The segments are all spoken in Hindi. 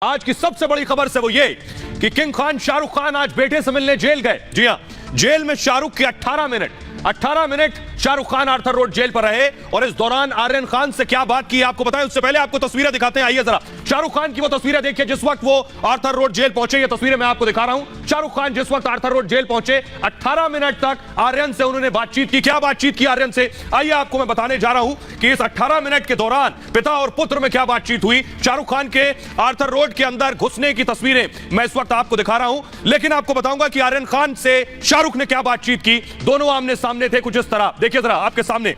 आज की सबसे बड़ी खबर से वो ये कि किंग खान शाहरुख खान आज बेटे से मिलने जेल गए। जी हां, जेल में शाहरुख के 18 मिनट शाहरुख खान आर्थर रोड जेल पर रहे और इस दौरान आर्यन खान से क्या बात की आपको बताएं उससे पहले आपको तस्वीरें दिखाते हैं। आइए जरा शाहरुख खान की वो तस्वीरें देखिए जिस वक्त वो आर्थर रोड जेल पहुंचे। ये तस्वीरें मैं आपको दिखा रहा हूं। शाहरुख खान जिस वक्त आर्थर रोड जेल पहुंचे 18 मिनट तक आर्यन से उन्होंने बातचीत की। क्या बातचीत की आर्यन से, आइए आपको मैं बताने जा रहा हूं कि इस 18 मिनट के दौरान पिता और पुत्र में क्या बातचीत हुई। शाहरुख खान के आर्थर रोड के अंदर घुसने की तस्वीरें मैं इस वक्त आपको दिखा रहा हूं, लेकिन आपको बताऊंगा कि आर्यन खान से शाहरुख ने क्या बातचीत की। दोनों आमने सामने थे कुछ इस तरह। देखिए जरा आपके सामने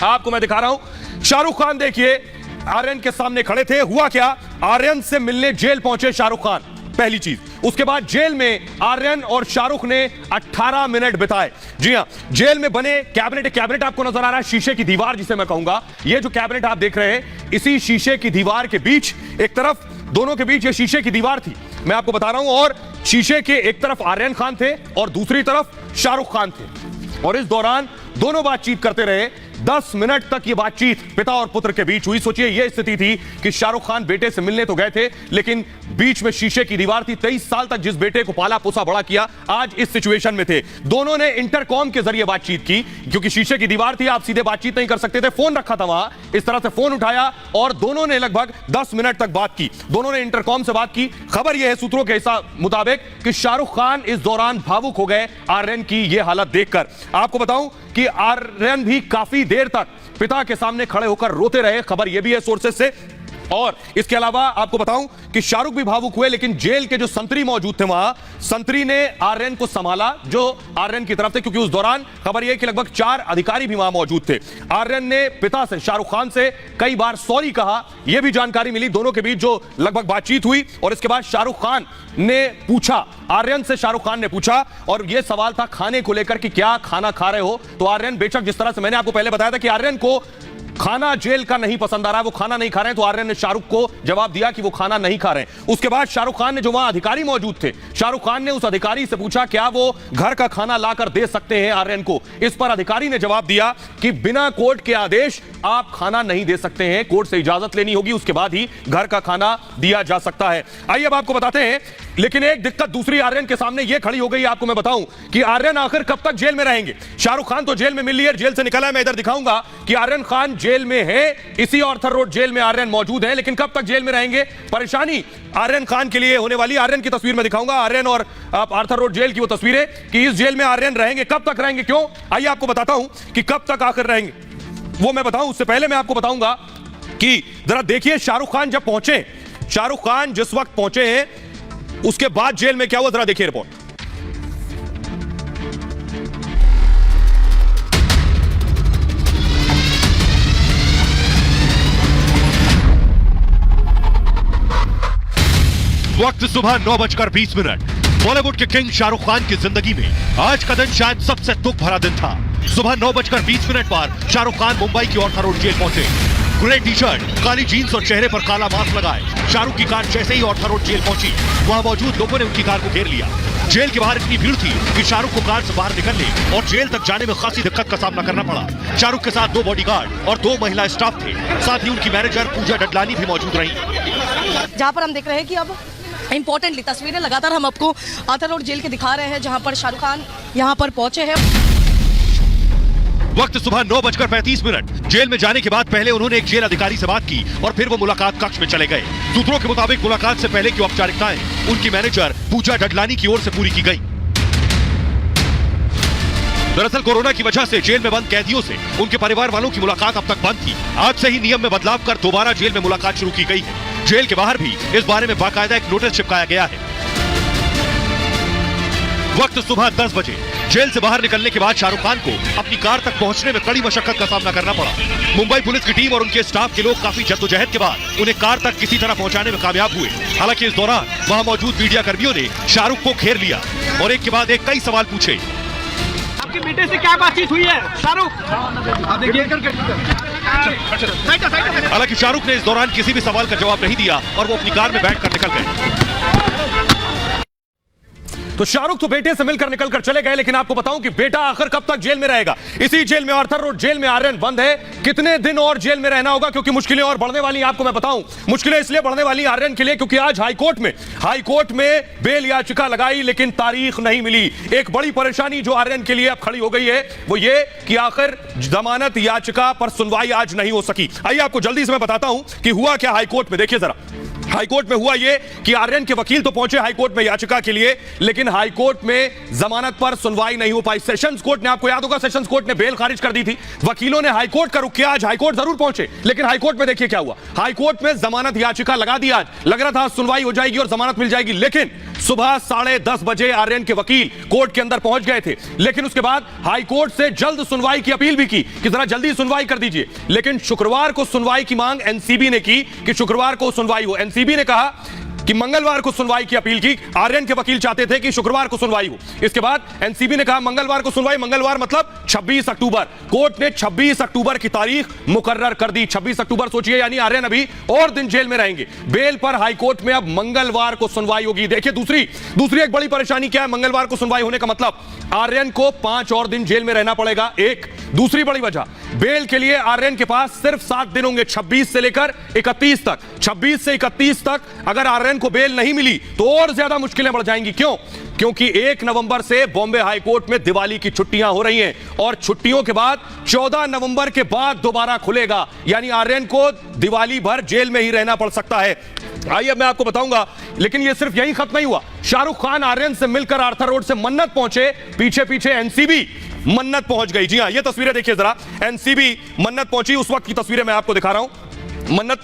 आपको मैं दिखा रहा हूं। शाहरुख खान देखिए आर्यन के सामने खड़े थे। हुआ क्या, आर्यन से मिलने जेल पहुंचे शाहरुख खान, पहली चीज। उसके बाद जेल में आर्यन और शाहरुख ने 18 मिनट बिताए। जी हां, जेल में बने कैबिनेट आपको नजर आ रहा है, शीशे की दीवार जिसे मैं कहूंगा। ये जो कैबिनेट आप देख रहे हैं, इसी शीशे की दीवार के बीच, एक तरफ दोनों के बीच ये शीशे की दीवार थी, मैं आपको बता रहा हूं, और शीशे के एक तरफ आर्यन खान थे और दूसरी तरफ शाहरुख खान थे। और इस दौरान दोनों बातचीत करते रहे। 10 मिनट तक ये बातचीत पिता और पुत्र के बीच हुई। सोचिए ये स्थिति थी कि शाहरुख खान बेटे से मिलने तो गए थे, लेकिन बीच में शीशे की दीवार थी। 23 साल तक जिस बेटे को पाला पोसा बड़ा किया, आज इस सिचुएशन में थे। दोनों ने इंटरकॉम के जरिए बातचीत की, क्योंकि शीशे की दीवार थी, आप सीधे बातचीत नहीं कर सकते थे। फोन रखा था वहां, इस तरह से फोन उठाया और दोनों ने लगभग 10 मिनट तक बात की। दोनों ने इंटरकॉम से बात की। खबर यह है सूत्रों के मुताबिक कि शाहरुख खान इस दौरान भावुक हो गए आर्यन की यह हालत देखकर। आपको बताऊं कि आर्यन भी काफी देर तक पिता के सामने खड़े होकर रोते रहे, खबर यह भी है सोर्सेस से। और इसके अलावा आपको बताऊं कि शाहरुख भी भावुक हुए, लेकिन जेल के जो संतरी मौजूद थे वहां, संतरी ने आर्यन को संभाला जो आर्यन की तरफ थे, क्योंकि उस दौरान खबर यह कि लगभग 4 अधिकारी भी वहां मौजूद थे। आर्यन ने पिता से, शाहरुख खान से कई बार सॉरी कहा, यह भी जानकारी मिली दोनों के बीच जो लगभग बातचीत हुई। और इसके बाद शाहरुख खान ने पूछा, आर्यन से शाहरुख खान ने पूछा, और यह सवाल था खाने को लेकर कि क्या खाना खा रहे हो। तो आर्यन, बेशक जिस तरह से मैंने आपको पहले बताया था कि आर्यन को खाना जेल का नहीं पसंद आ रहा है, वो खाना नहीं खा रहे हैं, तो आर्यन ने शाहरुख को जवाब दिया कि वो खाना नहीं खा रहे हैं। उसके बाद शाहरुख खान ने, जो वहां अधिकारी मौजूद थे, शाहरुख खान ने उस अधिकारी से पूछा क्या वो घर का खाना लाकर दे सकते हैं आर्यन को। इस पर अधिकारी ने जवाब दिया कि बिना कोर्ट के आदेश आप खाना नहीं दे सकते हैं, कोर्ट से इजाजत लेनी होगी, उसके बाद ही घर का खाना दिया जा सकता है। आइए अब आपको बताते हैं, लेकिन एक दिक्कत दूसरी आर्यन के सामने यह खड़ी हो गई। आपको मैं बताऊं कि आर्यन आखिर कब तक जेल में रहेंगे। शाहरुख खान तो जेल में मिल लिया, जेल से निकला है। मैं इधर दिखाऊंगा कि आर्यन खान जेल में है, इसी आर्थर रोड जेल में आर्यन मौजूद है, लेकिन कब तक जेल में रहेंगे, परेशानी आर्यन खान के लिए होने वाली। आर्यन की तस्वीर में दिखाऊंगा, आर्यन और आर्थर रोड जेल की वो तस्वीरें कि इस जेल में आर्यन रहेंगे, कब तक रहेंगे, क्यों, आइए आपको बताता हूं कि कब तक आखिर रहेंगे वो मैं बताऊं। उससे पहले मैं आपको बताऊंगा कि जरा देखिए शाहरुख खान जब पहुंचे, शाहरुख खान जिस वक्त पहुंचे हैं उसके बाद जेल में क्या हुआ, जरा देखिए रिपोर्ट। वक्त सुबह 9:20। बॉलीवुड के किंग शाहरुख खान की जिंदगी में आज का दिन शायद सबसे दुख भरा दिन था। सुबह 9:20 पर शाहरुख खान मुंबई की आर्थर रोड जेल पहुंचे। ग्रे टी शर्ट, काली जीन्स और चेहरे पर काला मास्क लगाए शाहरुख की कार जैसे ही आर्थर रोड जेल पहुंची, वहां मौजूद लोगों ने उनकी कार को घेर लिया। जेल के बाहर इतनी भीड़ थी कि शाहरुख को कार से बाहर निकलने और जेल तक जाने में खासी दिक्कत का सामना करना पड़ा। शाहरुख के साथ 2 बॉडीगार्ड और 2 महिला स्टाफ थे, साथ ही उनकी मैनेजर पूजा डडलानी भी मौजूद रही। जहाँ पर हम देख रहे हैं कि अब इंपॉर्टेंटली तस्वीरें लगातार हम आपको आर्थर रोड जेल के दिखा रहे हैं, जहां पर शाहरुख खान यहां पर पहुंचे हैं। वक्त सुबह 9:35। जेल में जाने के बाद पहले उन्होंने एक जेल अधिकारी से बात की और फिर वो मुलाकात कक्ष में चले गए। सूत्रों के मुताबिक मुलाकात से पहले की औपचारिकताएं उनकी मैनेजर पूजा डडलानी की ओर से पूरी की गई। दरअसल कोरोना की वजह से जेल में बंद कैदियों से उनके परिवार वालों की मुलाकात अब तक बंद थी। आज से ही नियम में बदलाव कर दोबारा जेल में मुलाकात शुरू की गई है। जेल के बाहर भी इस बारे में बाकायदा एक नोटिस चिपकाया गया है। वक्त सुबह 10 बजे। जेल से बाहर निकलने के बाद शाहरुख खान को अपनी कार तक पहुंचने में कड़ी मशक्कत का सामना करना पड़ा। मुंबई पुलिस की टीम और उनके स्टाफ के लोग काफी जद्दोजहद के बाद उन्हें कार तक किसी तरह पहुंचाने में कामयाब हुए। हालांकि इस दौरान वहां मौजूद मीडिया कर्मियों ने शाहरुख को घेर लिया और एक के बाद एक कई सवाल पूछे। आपके बेटे से क्या बातचीत हुई है शाहरुख? हालांकि शाहरुख ने इस दौरान किसी भी सवाल का जवाब नहीं दिया और वो अपनी कार में बैठकर निकल गए। तो शाहरुख तो बेटे से मिलकर निकलकर चले गए, लेकिन आपको बताऊं कि बेटा आखिर कब तक जेल में रहेगा। इसी जेल में, आर्थर रोड जेल में आर्यन बंद है। कितने दिन और जेल में रहना होगा, क्योंकि मुश्किलें और बढ़ने वाली हैं। आपको मैं बताऊं, मुश्किलें इसलिए बढ़ने वाली आर्यन के लिए क्योंकि आज हाईकोर्ट में बेल याचिका लगाई, लेकिन तारीख नहीं मिली। एक बड़ी परेशानी जो आर्यन के लिए अब खड़ी हो गई है वो ये कि आखिर जमानत याचिका पर सुनवाई आज नहीं हो सकी। आइए आपको जल्दी से मैं बताता हूं कि हुआ क्या हाईकोर्ट में। देखिए जरा, हाईकोर्ट में हुआ यह कि आर्यन के वकील तो पहुंचे हाईकोर्ट में याचिका के लिए, लेकिन हाईकोर्ट में जमानत पर सुनवाई नहीं हो पाई। सेशंस कोर्ट ने, आपको याद होगा, सेशंस कोर्ट ने बेल खारिज कर दी थी। वकीलों ने हाईकोर्ट का रुख किया। आज हाईकोर्ट जरूर पहुंचे, लेकिन हाईकोर्ट में देखिए क्या हुआ। हाईकोर्ट में जमानत याचिका लगा दी। आज लग रहा था सुनवाई हो जाएगी और जमानत मिल जाएगी, लेकिन सुबह 10:30 बजे आर्यन के वकील कोर्ट के अंदर पहुंच गए थे। लेकिन उसके बाद हाईकोर्ट से जल्द सुनवाई की अपील भी की कि जरा जल्दी सुनवाई कर दीजिए, लेकिन शुक्रवार को सुनवाई की मांग एनसीबी ने की कि शुक्रवार को सुनवाई हो। एनसीबी ने कहा कि मंगलवार को सुनवाई की अपील की। आर्यन के वकील चाहते थे कि शुक्रवार को सुनवाई हो। इसके बाद एनसीबी ने कहा मंगलवार को सुनवाई। मंगलवार मतलब 26 अक्टूबर। कोर्ट ने 26 अक्टूबर की तारीख मुकर्रर कर दी। 26 अक्टूबर, सोचिए, यानी आर्यन अभी और दिन जेल में रहेंगे। बेल पर हाईकोर्ट में अब मंगलवार को सुनवाई होगी। देखिए दूसरी एक बड़ी परेशानी क्या है मंगलवार को सुनवाई होने का मतलब, आर्यन को 5 और दिन जेल में रहना पड़ेगा। एक दूसरी बड़ी वजह, बेल के लिए आर्यन के पास सिर्फ 7 दिन होंगे, 26 से लेकर 31 तक। 26 से 31 तक अगर आर्यन को बेल नहीं मिली तो और ज्यादा मुश्किलें बढ़ जाएंगी। क्यों? क्योंकि 1 नवंबर से बॉम्बे हाईकोर्ट में दिवाली की छुट्टियां हो रही हैं और छुट्टियों के बाद 14 नवंबर के बाद दोबारा खुलेगा, यानी आर्यन को दिवाली भर जेल में ही रहना पड़ सकता है। आइए मैं आपको बताऊंगा, लेकिन यह सिर्फ यही खत्म नहीं हुआ। शाहरुख खान आर्यन से मिलकर आर्थर रोड से मन्नत पहुंचे, पीछे पीछे एनसीबी मन्नत पहुंच गई। जी हां, ये तस्वीरें देखिए जरा, एनसीबी मन्नत पहुंची। उस वक्त की तस्वीरें मैं आपको दिखा रहा हूं। मन्नत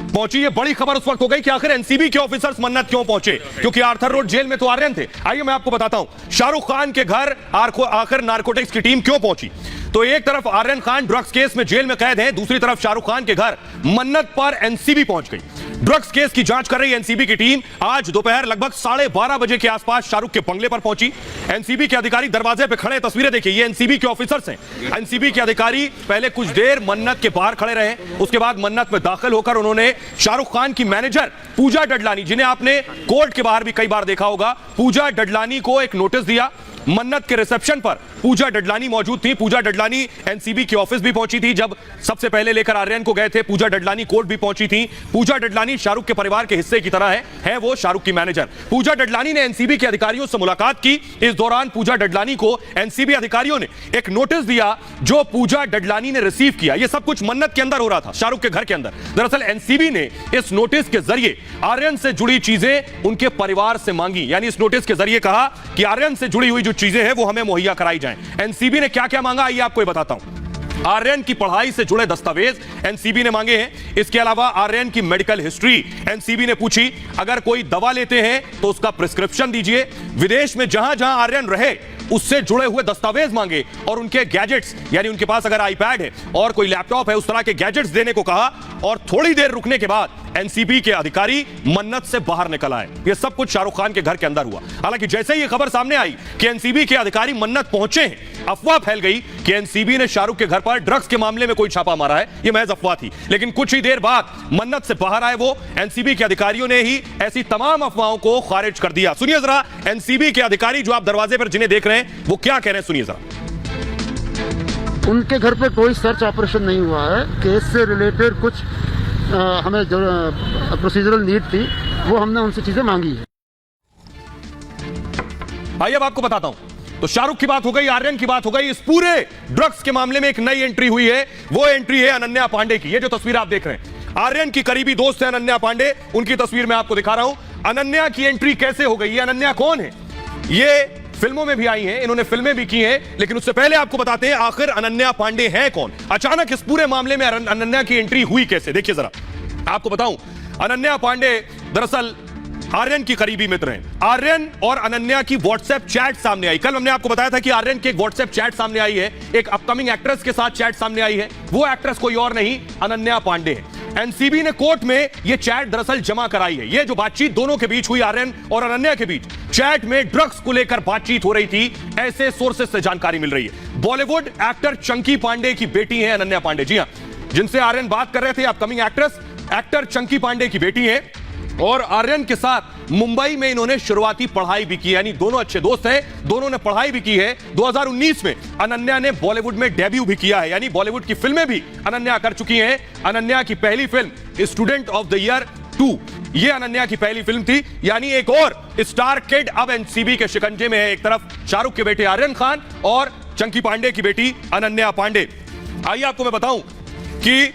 पहुंची। ये बड़ी खबर उस वक्त हो गई कि आखिर एनसीबी के ऑफिसर्स मन्नत क्यों पहुंचे, क्योंकि आर्थर रोड जेल में तो आर्यन थे। आइए मैं आपको बताता हूं शाहरुख खान के घर आखिर नारकोटिक्स की टीम क्यों पहुंची। तो एक तरफ आर्यन खान ड्रग्स केस में जेल में कैद है, दूसरी तरफ शाहरुख खान के घर मन्नत पर एनसीबी पहुंच गई। ड्रग्स केस की जांच कर रही एनसीबी की टीम आज दोपहर लगभग 12:30 बजे के आसपास शाहरुख के बंगले पर पहुंची। एनसीबी के अधिकारी दरवाजे पे खड़े, तस्वीरें देखिए, ये एनसीबी के ऑफिसर्स हैं। एनसीबी के अधिकारी पहले कुछ देर मन्नत के बाहर खड़े रहे, उसके बाद मन्नत में दाखिल होकर उन्होंने शाहरुख खान की मैनेजर पूजा डडलानी, जिन्हें आपने कोर्ट के बाहर भी कई बार देखा होगा, पूजा डडलानी को एक नोटिस दिया। मन्नत के रिसेप्शन पर पूजा डडलानी मौजूद थी। पूजा डडलानी एनसीबी के ऑफिस भी पहुंची थी जब सबसे पहले लेकर आर्यन को गए थे। पूजा डडलानी कोर्ट भी पहुंची थी। पूजा डडलानी शाहरुख के परिवार के हिस्से की तरह है वो शाहरुख की मैनेजर। पूजा डडलानी ने एनसीबी के अधिकारियों से मुलाकात की। इस दौरान पूजा डडलानी को एनसीबी अधिकारियों ने एक नोटिस दिया जो पूजा डडलानी ने रिसीव किया। यह सब कुछ मन्नत के अंदर हो रहा था, शाहरुख के घर के अंदर। दरअसल एनसीबी ने इस नोटिस के जरिए आर्यन से जुड़ी चीजें उनके परिवार से मांगी, यानी इस नोटिस के जरिए कहा कि आर्यन से जुड़ी हुई जो चीजें हैं वो हमें मुहैया कराई जाएं। एनसीबी ने क्या क्या मांगा आइए आपको बताता हूं। आर्यन की पढ़ाई से जुड़े दस्तावेज एनसीबी ने मांगे हैं। इसके अलावा आर्यन की मेडिकल हिस्ट्री एनसीबी ने पूछी। अगर कोई दवा लेते हैं तो उसका प्रिस्क्रिप्शन दीजिए। विदेश में जहां जहां आर्यन रहे उससे जुड़े हुए दस्तावेज मांगे और उनके गैजेट्स, यानी उनके पास अगर आईपैड है और कोई लैपटॉप है, उस तरह के गैजेट्स देने को कहा। और थोड़ी देर रुकने के बाद एनसीबी के अधिकारी मन्नत से बाहर निकल आए। यह सब कुछ शाहरुख खान के घर के अंदर हुआ। हालांकि जैसे ही यह खबर सामने आई कि एनसीबी के अधिकारी मन्नत पहुंचे हैं, अफवाह फैल गई कि एनसीबी ने शाहरुख के घर पर ड्रग्स के मामले में कोई छापा मारा है। यह महज अफवाह थी। लेकिन कुछ ही देर बाद मन्नत से बाहर आए वो एनसीबी के अधिकारियों ने ही ऐसी तमाम अफवाहों को खारिज कर दिया। सुनिए जरा एनसीबी के अधिकारी जो आप दरवाजे पर जिन्हें देख रहे हैं वो क्या कह रहे हैं, सुनिए जरा। उनके घर पे कोई सर्च ऑपरेशन नहीं हुआ है। केस से रिलेटेड कुछ हमें जो प्रोसीजरल नीड थी वो हमने उनसे चीजें मांगी है। आइए अब आपको बताता हूं। तो शाहरुख की बात हो गई, आर्यन की बात हो गई। इस पूरे ड्रग्स के मामले में एक नई एंट्री हुई है। वो एंट्री है अनन्या पांडे की। ये जो तस्वीर आप देख रहे हैं, आर्यन की करीबी दोस्त है अनन्या पांडे, उनकी तस्वीर मैं आपको दिखा रहा हूं। अनन्या की एंट्री कैसे हो गई? ये अनन्या कौन है? ये फिल्मों में भी आई हैं, इन्होंने फिल्में भी की हैं, लेकिन उससे पहले आपको बताते हैं आखिर अनन्या पांडे हैं कौन। अचानक इस पूरे मामले में अनन्या की एंट्री हुई कैसे, देखिए जरा। आपको बताऊं, अनन्या पांडे दरअसल आर्यन की करीबी मित्र हैं। आर्यन और अनन्या की व्हाट्सएप चैट सामने आई। कल हमने आपको बताया था कि आर्यन की एक व्हाट्सएप चैट सामने आई है, एक अपकमिंग एक्ट्रेस के साथ चैट सामने आई है। वो एक्ट्रेस कोई और नहीं, अनन्या पांडे है। एनसीबी ने कोर्ट में ये चैट दरअसल जमा कराई है। ये जो बातचीत दोनों के बीच हुई, आर्यन और अनन्या के बीच, चैट में ड्रग्स को लेकर बातचीत हो रही थी, ऐसे सोर्सेस से जानकारी मिल रही है। बॉलीवुड एक्टर चंकी पांडे की बेटी है अनन्या पांडे। जी हां, जिनसे आर्यन बात कर रहे थे, upcoming actress actor Chunky Pandey की बेटी है। और आर्यन के साथ मुंबई में इन्होंने शुरुआती पढ़ाई भी की, यानी दोनों अच्छे दोस्त हैं, दोनों ने पढ़ाई भी की है। 2019 में अनन्या ने बॉलीवुड में डेब्यू भी किया है, यानी बॉलीवुड की फिल्में भी अनन्या कर चुकी हैं। अनन्या की पहली film student of the year 2, ये अनन्या की पहली फिल्म थी। यानी एक और स्टार किड अब एनसीबी के शिकंजे में है, एक तरफ शाहरुख के बेटे आर्यन खान और चंकी पांडे की बेटी अनन्या पांडे। आइए आपको मैं बताऊं कि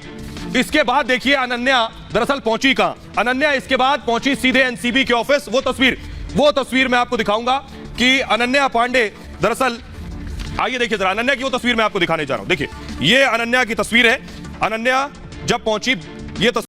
इसके बाद देखिए अनन्या दरअसल पहुंची कहां। अनन्या इसके बाद पहुंची सीधे एनसीबी के ऑफिस। वो तस्वीर मैं आपको दिखाऊंगा कि अनन्या पांडे दरअसल, आइए देखिए जरा, अनन्या की वो तस्वीर मैं आपको दिखाने जा रहा हूं। देखिए ये अनन्या की तस्वीर है। अनन्या जब पहुंची, ये तस्वीर